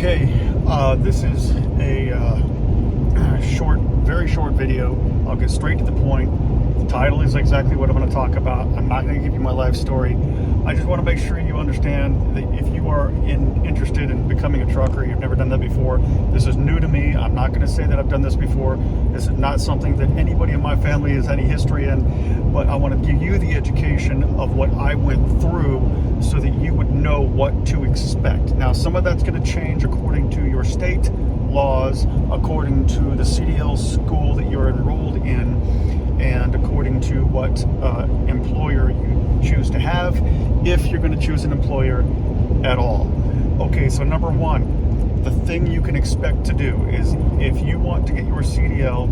Okay, this is a very short video. I'll get straight to the point. The title is exactly what I'm going to talk about. I'm not going to give you my life story. I just want to make sure you understand that if you are interested in becoming a trucker, you've never done that before, this is new to me. I'm not going to say that I've done this before. This is not something that anybody in my family has any history in, but I want to give you the education of what I went through so that you would know what to expect. Now, some of that's going to change according to your state laws, according to the CDL school that you're enrolled in, and according to what employer you choose to have, if you're going to choose an employer at all. Okay, so number one, the thing you can expect to do is if you want to get your CDL,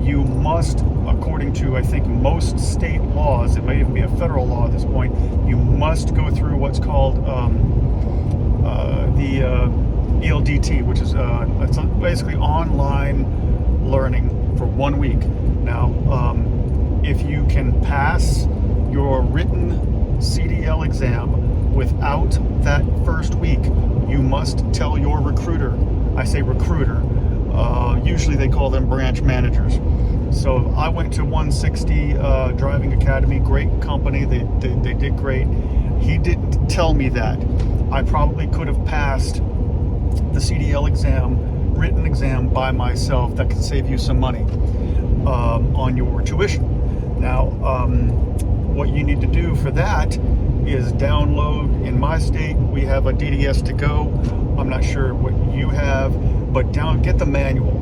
you must, according to I think most state laws, it may even be a federal law at this point, you must go through what's called the ELDT, which is it's basically online learning for 1 week. Now, if you can pass your written CDL exam without that first week, you must tell your recruiter. I say recruiter. Usually they call them branch managers. So I went to 160 Driving Academy, great company. They did great. He didn't tell me that. I probably could have passed the CDL exam, written exam by myself. That could save you some money on your tuition. Now, what you need to do for that is download. In my state, we have a DDS to go. I'm not sure what you have, but get the manual.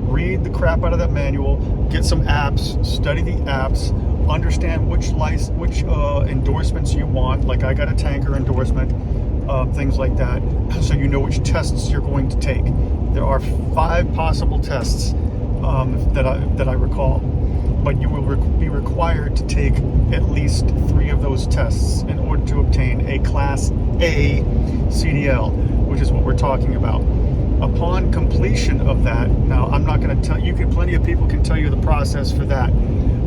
Read the crap out of that manual. Get some apps. Study the apps. Understand which endorsements you want. Like I got a tanker endorsement, things like that, so you know which tests you're going to take. There are 5 possible tests that I recall, but you will be required to take at least 3 of those tests in order to obtain a Class A CDL, which is what we're talking about. Upon completion of that, now I'm not going to tell you, plenty of people can tell you the process for that,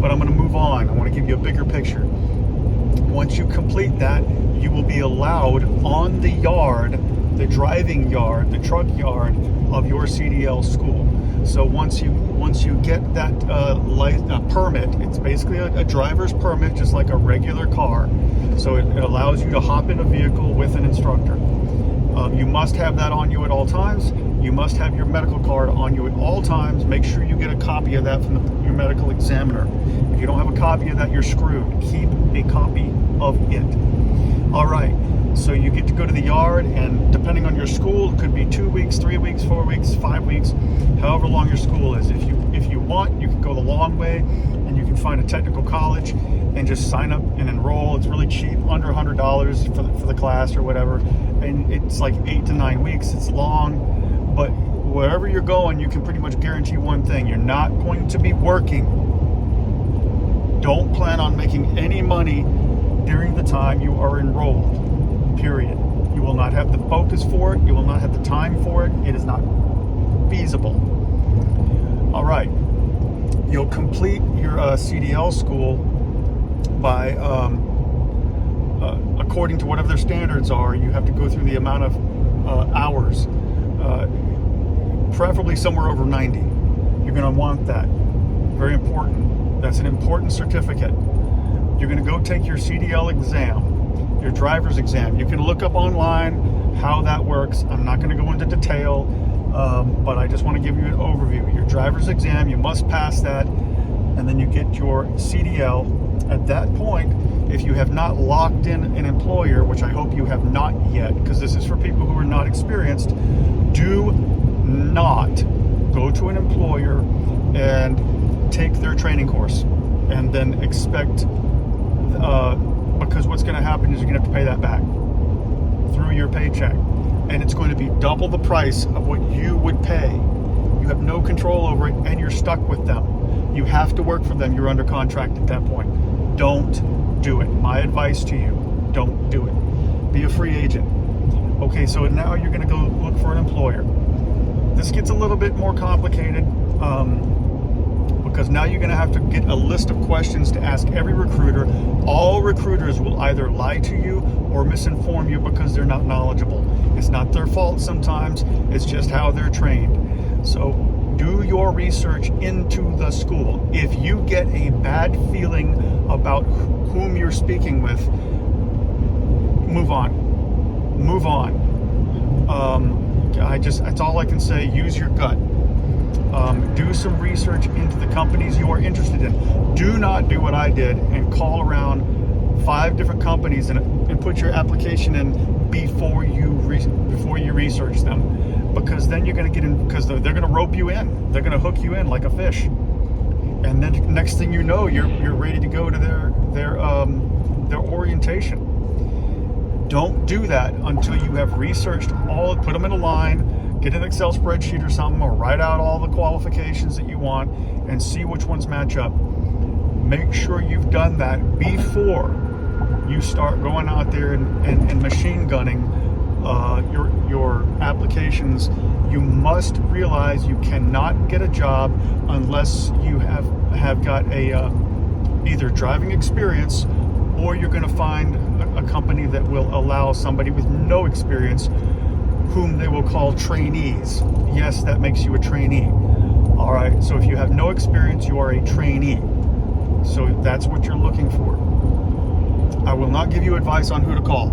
but I'm going to move on. I want to give you a bigger picture. Once you complete that, you will be allowed on the yard, the driving yard, the truck yard of your CDL school. So once you get that permit, it's basically a driver's permit, just like a regular car. So it allows you to hop in a vehicle with an instructor. You must have that on you at all times. You must have your medical card on you at all times. Make sure you get a copy of that from your medical examiner. If you don't have a copy of that, you're screwed. Keep a copy of it. All right. So you get to go to the yard, and depending on your school, it could be 2 weeks, 3 weeks, 4 weeks, 5 weeks, however long your school is. If you want, you can go the long way, and you can find a technical college and just sign up and enroll. It's really cheap, under $100 for the class or whatever, and it's like 8 to 9 weeks. It's long, but wherever you're going, you can pretty much guarantee one thing: you're not going to be working. Don't plan on making any money during the time you are enrolled. Period. You will not have the focus for it. You will not have the time for it. It is not feasible. All right. You'll complete your CDL school by, according to whatever their standards are, you have to go through the amount of hours, preferably somewhere over 90. You're going to want that. Very important. That's an important certificate. You're going to go take your CDL exam, your driver's exam. You can look up online how that works. I'm not going to go into detail, but I just want to give you an overview. Your driver's exam, you must pass that, and then you get your CDL. At that point, if you have not locked in an employer, which I hope you have not yet, because this is for people who are not experienced, do not go to an employer and take their training course and then expect because what's going to happen is you're going to have to pay that back through your paycheck, and it's going to be double the price of what you would pay. You have no control over it, and you're stuck with them. You have to work for them. You're under contract at that point. Don't do it. My advice to you, don't do it. Be a free agent. Okay, so now you're going to go look for an employer. This gets a little bit more complicated because now you're going to have to get a list of questions to ask every recruiter. All recruiters will either lie to you or misinform you because they're not knowledgeable. It's not their fault sometimes. It's just how they're trained. So do your research into the school. If you get a bad feeling about whom you're speaking with, move on. Move on. That's all I can say. Use your gut. Do some research into the companies you are interested in. Do not do what I did and call around 5 different companies and put your application in before you research them, because then you're going to get in, because they're going to rope you in. They're going to hook you in like a fish, and then next thing you know, you're ready to go to their orientation. Don't do that until you have researched all. Put them in a line, get an Excel spreadsheet or something, or write out all the qualifications that you want and see which ones match up. Make sure you've done that before you start going out there and machine gunning your applications. You must realize you cannot get a job unless you have got a either driving experience, or you're going to find a company that will allow somebody with no experience, whom they will call trainees. Yes, that makes you a trainee. All right, so if you have no experience, you are a trainee. So that's what you're looking for. I will not give you advice on who to call,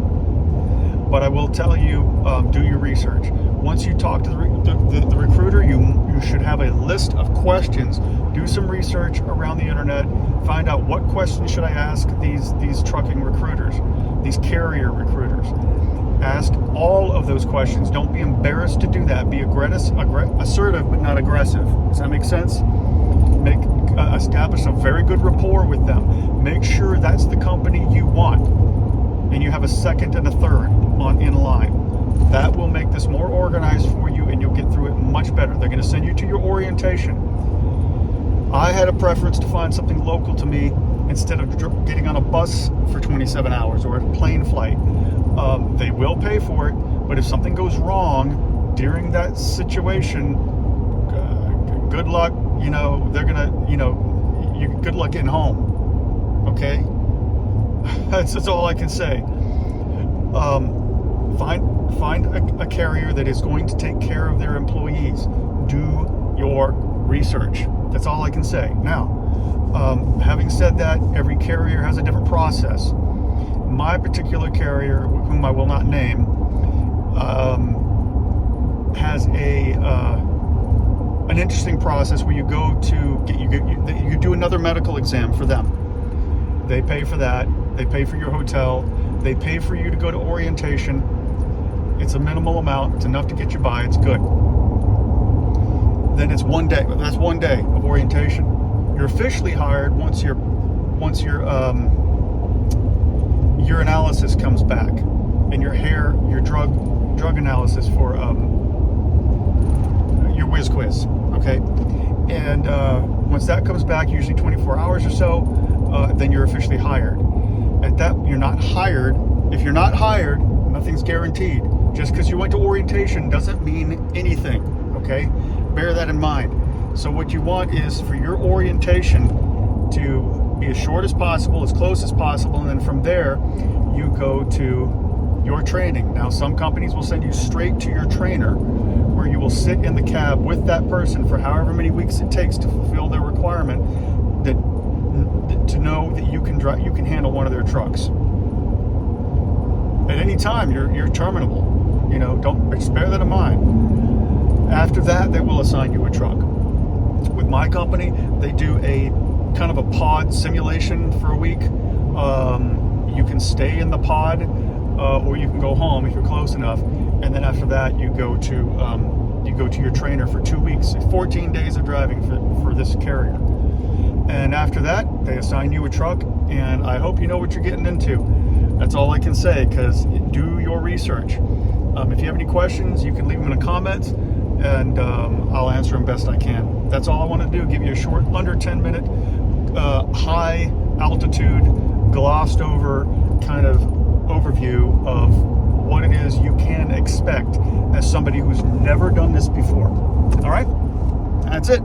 but I will tell you, do your research. Once you talk to the recruiter, you should have a list of questions. Do some research around the internet. Find out what questions should I ask these trucking recruiters, these carrier recruiters. Ask all of those questions. Don't be embarrassed to do that. Be assertive, but not aggressive. Does that make sense? Establish a very good rapport with them. Make sure that's the company you want, and you have a second and a third in line. That will make this more organized for you, and you'll get through it much better. They're going to send you to your orientation. I had a preference to find something local to me instead of getting on a bus for 27 hours or a plane flight. They will pay for it, but if something goes wrong during that situation, good luck. They're gonna, good luck getting home. Okay, that's all I can say. Find a carrier that is going to take care of their employees. Do your research. That's all I can say. Now, having said that, every carrier has a different process. My particular carrier, whom I will not name, has an interesting process where you go to you do another medical exam for them. They pay for that. They pay for your hotel. They pay for you to go to orientation. It's a minimal amount. It's enough to get you by. It's good. Then it's 1 day. That's 1 day of orientation. You're officially hired once your analysis comes back, and your drug analysis for your whiz quiz. Okay, and once that comes back, usually 24 hours or so, then you're officially hired. At that, you're not hired. If you're not hired, nothing's guaranteed. Just because you went to orientation doesn't mean anything. Okay, bear that in mind. So what you want is for your orientation to be as short as possible, as close as possible, and then from there you go to your training. Now, some companies will send you straight to your trainer, where you will sit in the cab with that person for however many weeks it takes to fulfill their requirement to know that you can handle one of their trucks. At any time, you're terminable. Don't bear that in mind. After that, they will assign you a truck. With my company, they do a kind of a pod simulation for a week. You can stay in the pod, or you can go home if you're close enough. And then after that, you go to your trainer for 2 weeks, 14 days of driving for this carrier. And after that, they assign you a truck, and I hope you know what you're getting into. That's all I can say, because do your research. If you have any questions, you can leave them in the comments, and I'll answer them best I can. That's all I want to do, give you a short, under 10-minute, high altitude, glossed over kind of overview of what it is you can expect as somebody who's never done this before. All right, that's it.